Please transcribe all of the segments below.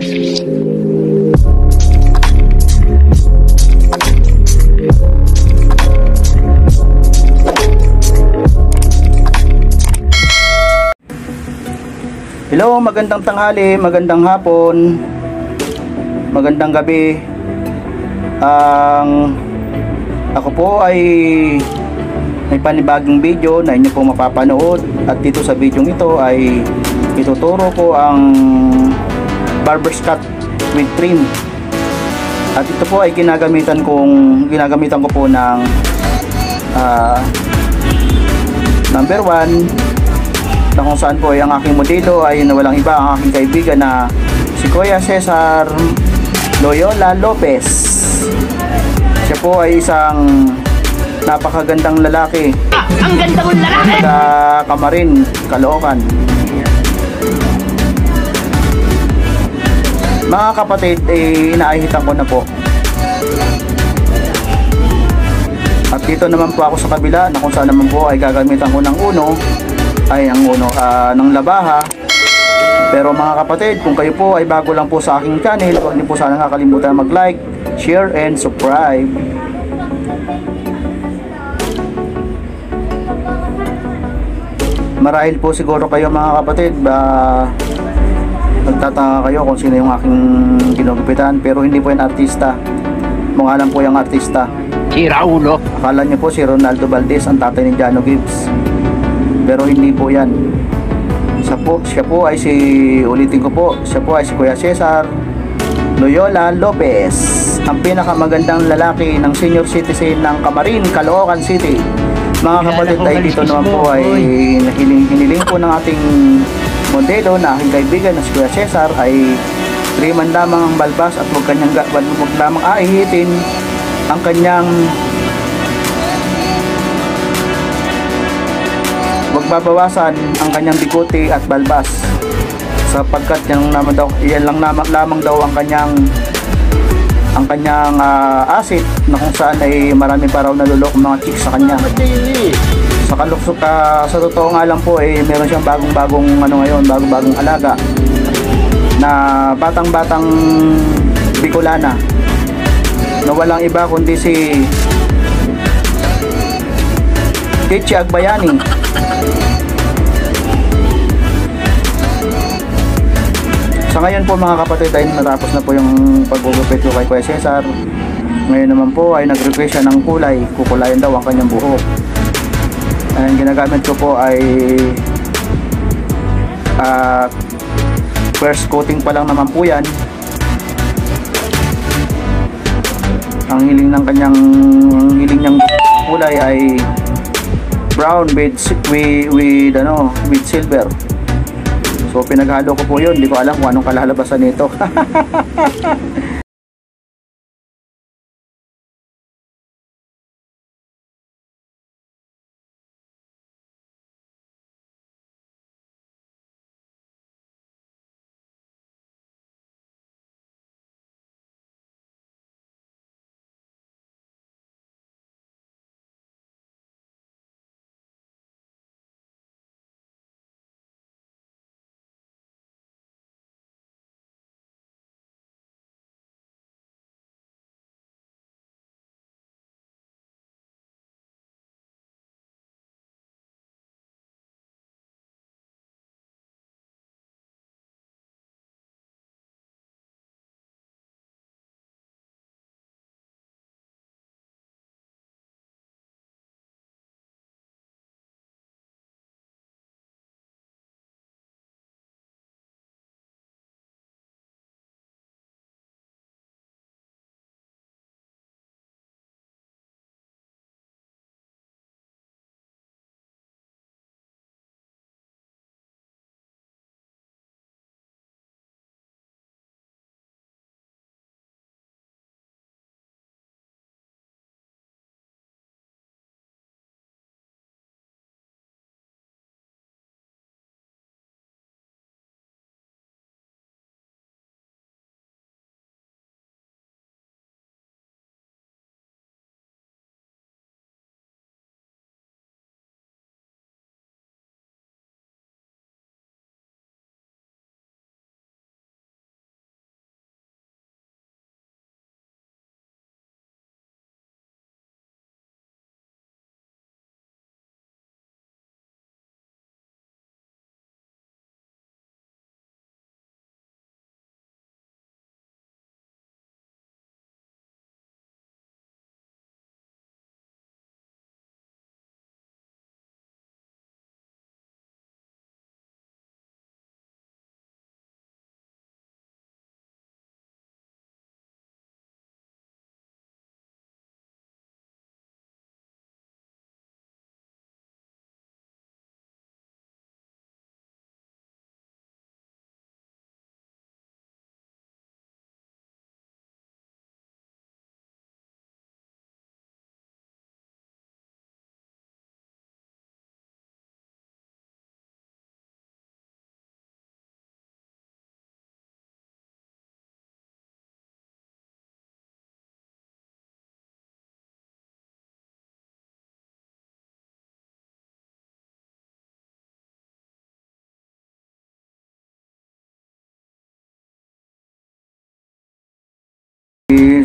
Hello, magandang tanghali, magandang hapon, magandang gabi. Ako po ay may panibagong video na inyo pong mapapanood, at dito sa video ito ay ituturo ko ang barber's cut with trim. At ito po ay ginagamitan ko po ng number 1, na kung saan po ay ang aking modelo ay walang iba, ang aking kaibigan na si Kuya Cesar Loyola Lopez. Siya po ay isang napakagandang lalaki. Ang ganda mong lalaki! Sa Camarin, Caloocan. Mga kapatid, inaahitan ko na po. At dito naman po ako sa kabila, na kung saan naman po ay gagamitan ko ng ng labaha. Pero mga kapatid, kung kayo po ay bago lang po sa aking channel, huwag niyo po sana kakalimutan mag-like, share, and subscribe. Marahil po siguro kayo mga kapatid, nagtataka kayo kung sino yung aking ginugupitan, pero hindi po yan artista. Mukha lang po yung artista. Si Raulo. Akala niyo po si Ronaldo Valdez ang tatay ni Jano Gibbs, pero hindi po yan. Siya po ay ulitin ko po, siya po ay si Kuya Cesar Loyola Lopez, ang pinakamagandang lalaki ng senior citizen ng Camarin, Caloocan City. Mga kapatid, ay dito naman po ay hiniling po ng ating modelo na aking kaibigan na si Kuya Cesar ay triman lamang ang balbas, at huwag lamang aihitin ang kanyang, huwag babawasan ang kanyang bigote at balbas, sapagkat yan lang lamang daw ang kanyang asset, na kung saan ay marami pa raw nalulok mga chicks sa kanya. Sa totoo nga lang po, meron siyang bagong alaga na batang Bicolana, na walang iba kundi si Tichi Agbayani. Sa ngayon po mga kapatid, ay natapos na po yung paggugupit ko kay Kuya Cesar. Ngayon naman po ay nag-request siya ng kulay, kukulayan daw ang kanyang buhok. Ang ginagamit ko po ay first coating pa lang naman po yan. Ang hiling niyang kulay ay brown with silver. So pinaghalo ko po yun, hindi ko alam kung anong kalalabasan nito.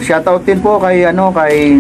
Shoutout din po kay kay